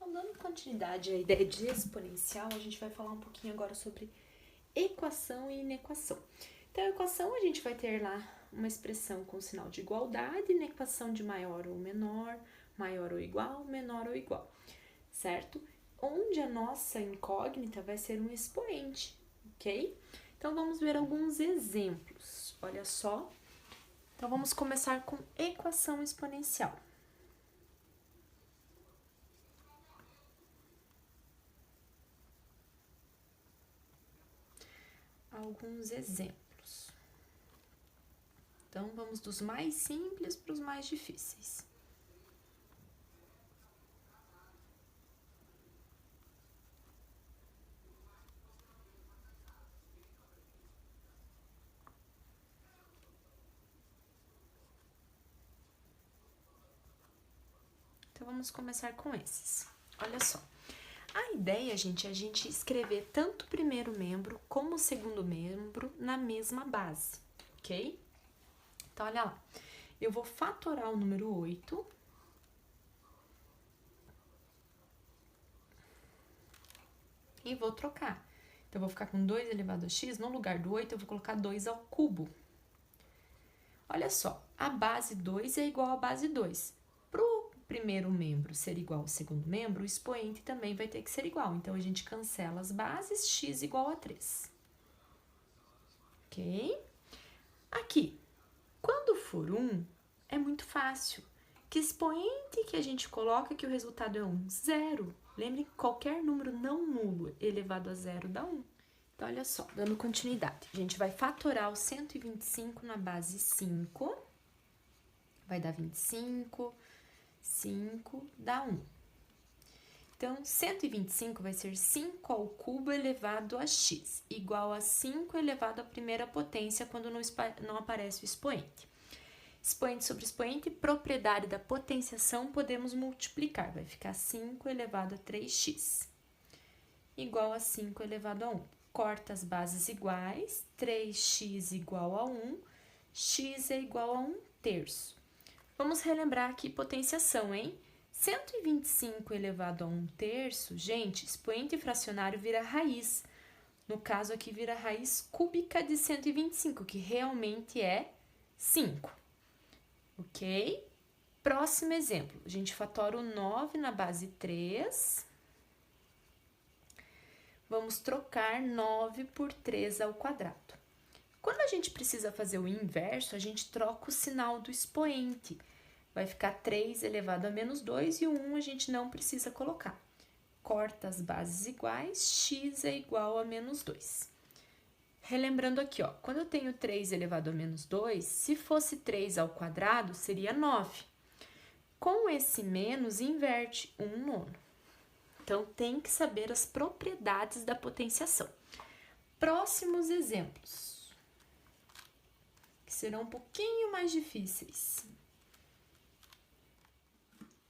Então, dando continuidade à ideia de exponencial, a gente vai falar um pouquinho agora sobre equação e inequação. Então, a equação a gente vai ter lá uma expressão com sinal de igualdade, na equação de maior ou menor, maior ou igual, menor ou igual, certo? Onde a nossa incógnita vai ser um expoente, ok? Então, vamos ver alguns exemplos. Olha só. Então, vamos começar com equação exponencial. Alguns exemplos. Então, vamos dos mais simples para os mais difíceis. Então, vamos começar com esses. Olha só. A ideia, gente, é a gente escrever tanto o primeiro membro como o segundo membro na mesma base, ok? Então, olha lá. Eu vou fatorar o número 8. E vou trocar. Então, eu vou ficar com 2 elevado a x. No lugar do 8, eu vou colocar 2 ao cubo. Olha só, a base 2 é igual à base 2. Para o primeiro membro ser igual ao segundo membro, o expoente também vai ter que ser igual. Então, a gente cancela as bases, x igual a 3. Ok? Aqui, quando for 1, é muito fácil. Que expoente que a gente coloca que o resultado é 1? Zero. Lembre que qualquer número não nulo elevado a zero dá 1. Então, olha só, dando continuidade. A gente vai fatorar o 125 na base 5. Vai dar 25, 5, dá 1. Então, 125 vai ser 5 ao cubo elevado a x, igual a 5 elevado à primeira potência quando não aparece o expoente. Expoente sobre expoente, propriedade da potenciação, podemos multiplicar. Vai ficar 5 elevado a 3x, igual a 5 elevado a 1. Corta as bases iguais, 3x igual a 1, x é igual a 1 terço. Vamos relembrar aqui potenciação, hein? 125 elevado a 1 terço, gente, expoente fracionário vira raiz. No caso aqui, vira raiz cúbica de 125, que realmente é 5. Ok? Próximo exemplo. A gente fatora o 9 na base 3. Vamos trocar 9 por 3 ao quadrado. Quando a gente precisa fazer o inverso, a gente troca o sinal do expoente. Vai ficar 3 elevado a menos 2 e o 1 a gente não precisa colocar. Corta as bases iguais, x é igual a menos 2. Relembrando aqui, ó, quando eu tenho 3 elevado a menos 2, se fosse 3 ao quadrado, seria 9. Com esse menos, inverte 1 nono. Então, tem que saber as propriedades da potenciação. Próximos exemplos, que serão um pouquinho mais difíceis.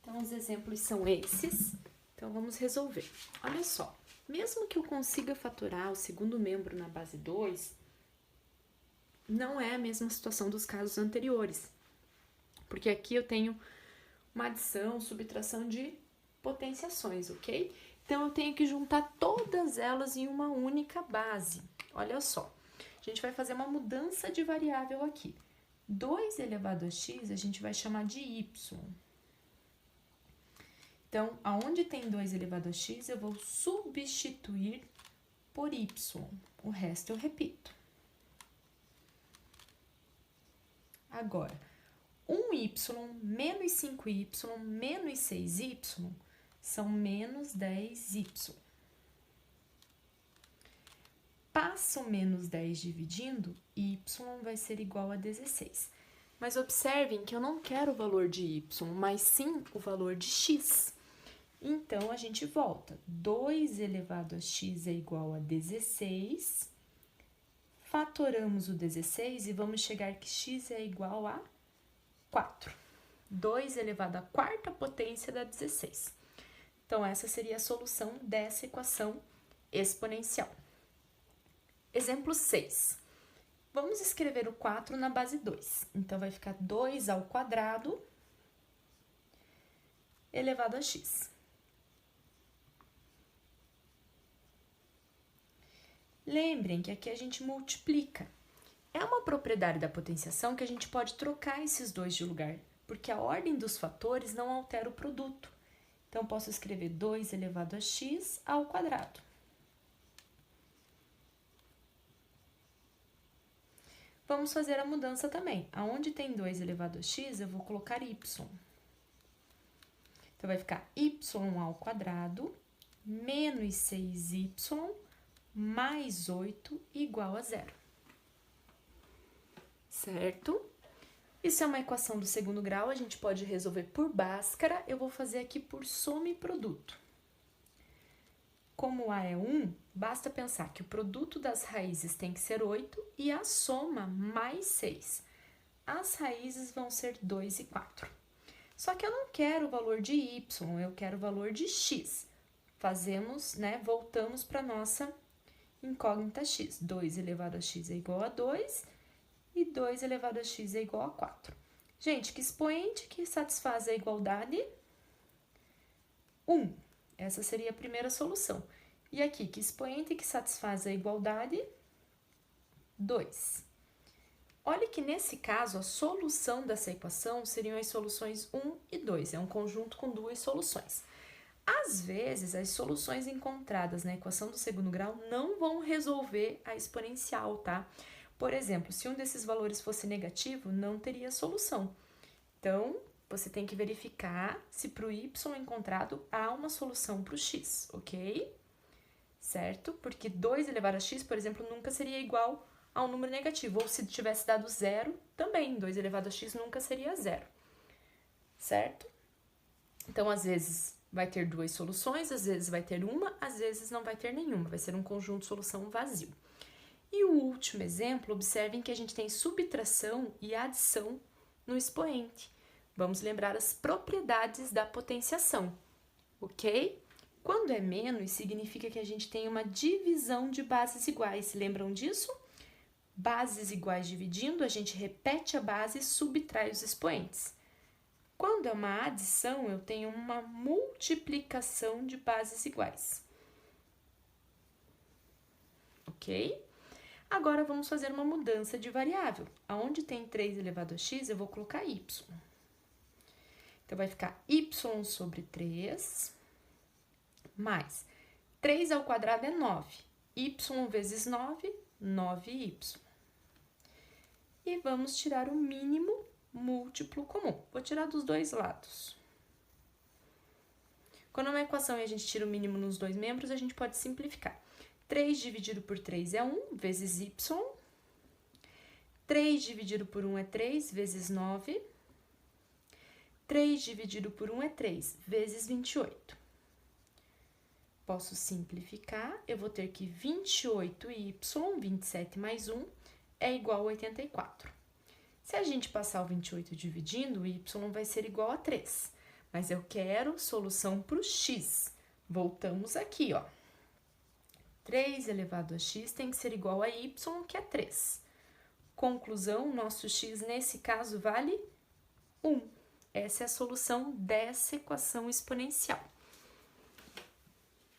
Então, os exemplos são esses. Então, vamos resolver. Olha só, mesmo que eu consiga fatorar o segundo membro na base 2, não é a mesma situação dos casos anteriores. Porque aqui eu tenho uma adição, subtração de potenciações, ok? Então, eu tenho que juntar todas elas em uma única base. Olha só, a gente vai fazer uma mudança de variável aqui. 2 elevado a x, a gente vai chamar de y. Então, aonde tem 2 elevado a x, eu vou substituir por y. O resto eu repito. Agora, 1y menos 5y menos 6y são menos 10y. Passa o menos 10 dividindo, y vai ser igual a 16. Mas observem que eu não quero o valor de y, mas sim o valor de x. Então, a gente volta. 2 elevado a x é igual a 16. Fatoramos o 16 e vamos chegar que x é igual a 4. 2 elevado à quarta potência dá 16. Então, essa seria a solução dessa equação exponencial. Exemplo 6. Vamos escrever o 4 na base 2. Então, vai ficar 2 ao quadrado elevado a x. Lembrem que aqui a gente multiplica. É uma propriedade da potenciação que a gente pode trocar esses dois de lugar, porque a ordem dos fatores não altera o produto. Então, posso escrever 2 elevado a x ao quadrado. Vamos fazer a mudança também. Aonde tem 2 elevado a x, eu vou colocar y. Então, vai ficar y ao quadrado menos 6y mais 8 igual a 0. Certo? Isso é uma equação do segundo grau, a gente pode resolver por Bhaskara. Eu vou fazer aqui por soma e produto. Como A é 1, basta pensar que o produto das raízes tem que ser 8 e a soma mais 6. As raízes vão ser 2 e 4. Só que eu não quero o valor de y, eu quero o valor de x. Voltamos para a nossa incógnita x. 2 elevado a x é igual a 2 e 2 elevado a x é igual a 4. Gente, que expoente que satisfaz a igualdade? 1. Essa seria a primeira solução. E aqui, que expoente que satisfaz a igualdade? 2. Olha que nesse caso, a solução dessa equação seriam as soluções 1 e 2. É um conjunto com duas soluções. Às vezes, as soluções encontradas na equação do segundo grau não vão resolver a exponencial, tá? Por exemplo, se um desses valores fosse negativo, não teria solução. Então, você tem que verificar se para o y encontrado há uma solução para o x, ok? Certo? Porque 2 elevado a x, por exemplo, nunca seria igual a um número negativo. Ou se tivesse dado 0, também 2 elevado a x nunca seria 0. Certo? Então, às vezes vai ter duas soluções, às vezes vai ter uma, às vezes não vai ter nenhuma. Vai ser um conjunto de solução vazio. E o último exemplo, observem que a gente tem subtração e adição no expoente. Vamos lembrar as propriedades da potenciação, ok? Quando é menos, significa que a gente tem uma divisão de bases iguais. Lembram disso? Bases iguais dividindo, a gente repete a base e subtrai os expoentes. Quando é uma adição, eu tenho uma multiplicação de bases iguais. Ok? Agora, vamos fazer uma mudança de variável. Aonde tem 3 elevado a x, eu vou colocar y. Então, vai ficar y sobre 3, mais 3 ao quadrado é 9. Y vezes 9, 9y. E vamos tirar o mínimo múltiplo comum. Vou tirar dos dois lados. Quando é uma equação e a gente tira o mínimo nos dois membros, a gente pode simplificar. 3 dividido por 3 é 1, vezes y. 3 dividido por 1 é 3, vezes 9. 3 dividido por 1 é 3, vezes 28. Posso simplificar, eu vou ter que 28y, 27 mais 1, é igual a 84. Se a gente passar o 28 dividindo, o y vai ser igual a 3. Mas eu quero solução para o x. Voltamos aqui, ó. 3 elevado a x tem que ser igual a y, que é 3. Conclusão, nosso x nesse caso vale 1. Essa é a solução dessa equação exponencial.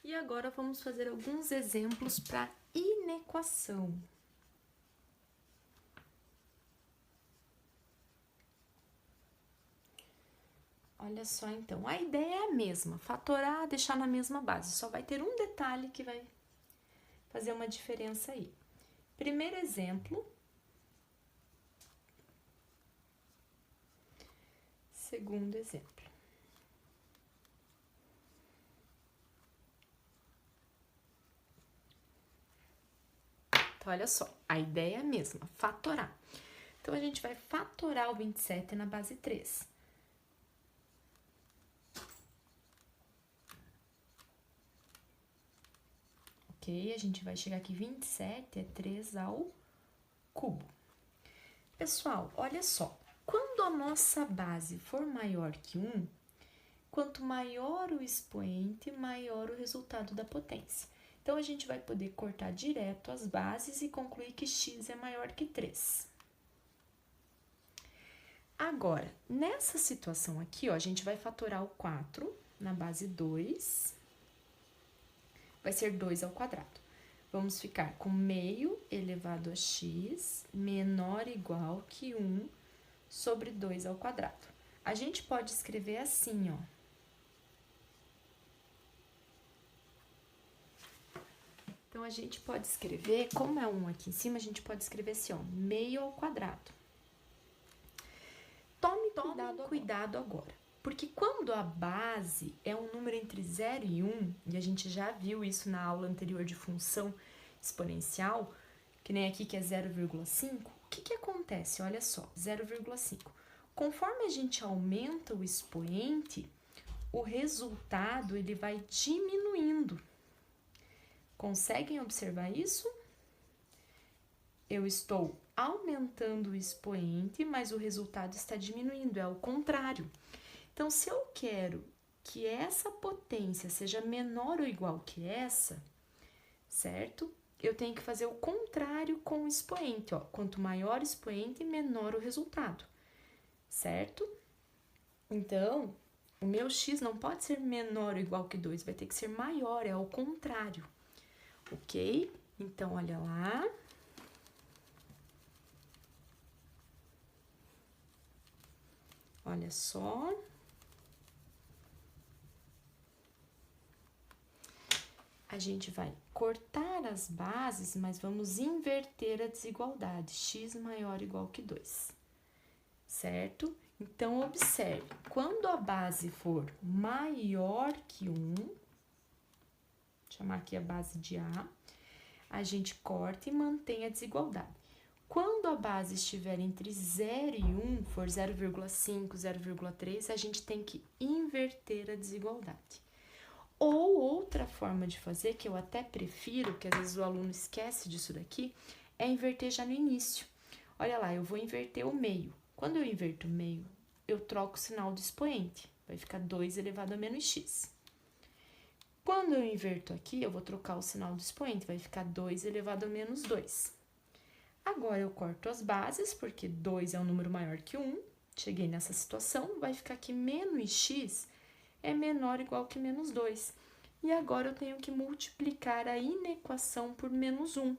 E agora vamos fazer alguns exemplos para inequação. Olha só, então, a ideia é a mesma, fatorar, deixar na mesma base, só vai ter um detalhe que vai fazer uma diferença aí. Primeiro exemplo. Segundo exemplo. Então, olha só, a ideia é a mesma, fatorar. Então, a gente vai fatorar o 27 na base 3. Ok? A gente vai chegar aqui, 27 é 3 ao cubo. Pessoal, olha só, quando a nossa base for maior que 1, quanto maior o expoente, maior o resultado da potência. Então, a gente vai poder cortar direto as bases e concluir que x é maior que 3. Agora, nessa situação aqui, ó, a gente vai fatorar o 4 na base 2. Vai ser 2 ao quadrado. Vamos ficar com meio elevado a x menor ou igual que 1 sobre 2 ao quadrado. A gente pode escrever assim, ó. Então, a gente pode escrever, como é 1 aqui em cima, a gente pode escrever assim, ó, meio ao quadrado. Tome cuidado agora, porque quando a base é um número entre 0 e 1, e a gente já viu isso na aula anterior de função exponencial, que nem aqui que é 0,5, o que acontece? Olha só, 0,5. Conforme a gente aumenta o expoente, o resultado ele vai diminuindo. Conseguem observar isso? Eu estou aumentando o expoente, mas o resultado está diminuindo, é o contrário. Então, se eu quero que essa potência seja menor ou igual que essa, certo? Eu tenho que fazer o contrário com o expoente, ó. Quanto maior o expoente, menor o resultado, certo? Então, o meu x não pode ser menor ou igual que 2, vai ter que ser maior, é o contrário, ok? Então, olha lá. Olha só. A gente vai cortar as bases, mas vamos inverter a desigualdade. X maior ou igual que 2, certo? Então, observe, quando a base for maior que 1, vou chamar aqui a base de a gente corta e mantém a desigualdade. Quando a base estiver entre 0 e 1, for 0,5, 0,3, a gente tem que inverter a desigualdade. Ou outra forma de fazer, que eu até prefiro, que às vezes o aluno esquece disso daqui, é inverter já no início. Olha lá, eu vou inverter o meio. Quando eu inverto o meio, eu troco o sinal do expoente. Vai ficar 2 elevado a menos x. Quando eu inverto aqui, eu vou trocar o sinal do expoente. Vai ficar 2 elevado a menos 2. Agora, eu corto as bases, porque 2 é um número maior que 1. Cheguei nessa situação, vai ficar que menos x é menor ou igual que menos 2. E agora eu tenho que multiplicar a inequação por menos 1.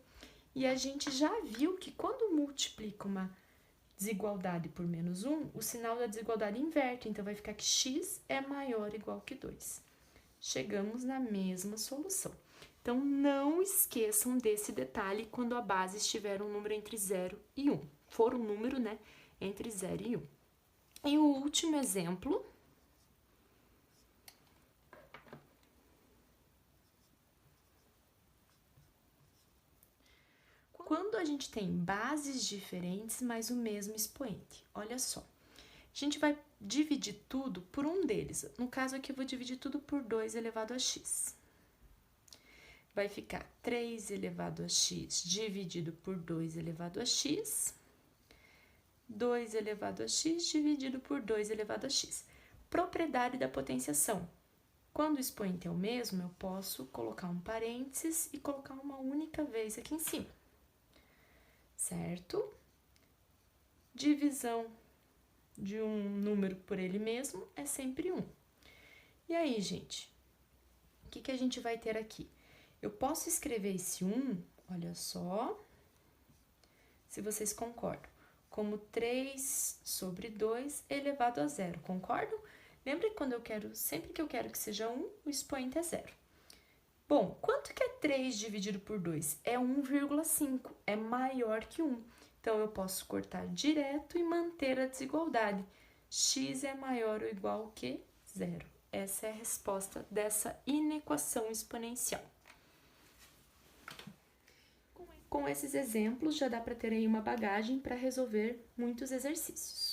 E a gente já viu que quando multiplica uma desigualdade por menos 1, o sinal da desigualdade inverte. Então, vai ficar que x é maior ou igual que 2. Chegamos na mesma solução. Então, não esqueçam desse detalhe quando a base estiver um número entre 0 e 1. For um número, né, entre 0 e 1. E o último exemplo... Quando a gente tem bases diferentes, mas o mesmo expoente. Olha só, a gente vai dividir tudo por um deles. No caso aqui, eu vou dividir tudo por 2 elevado a x. Vai ficar 3 elevado a x dividido por 2 elevado a x. 2 elevado a x dividido por 2 elevado a x. Propriedade da potenciação. Quando o expoente é o mesmo, eu posso colocar um parênteses e colocar uma única vez aqui em cima. Certo? Divisão de um número por ele mesmo é sempre 1. E aí, gente, o que a gente vai ter aqui? Eu posso escrever esse 1, olha só, se vocês concordam, como 3 sobre 2 elevado a 0, concordam? Lembra que quando sempre que eu quero que seja 1, o expoente é 0. Bom, quanto que é 3 dividido por 2? É 1,5, é maior que 1. Então, eu posso cortar direto e manter a desigualdade. X é maior ou igual que 0. Essa é a resposta dessa inequação exponencial. Com esses exemplos, já dá para ter aí uma bagagem para resolver muitos exercícios.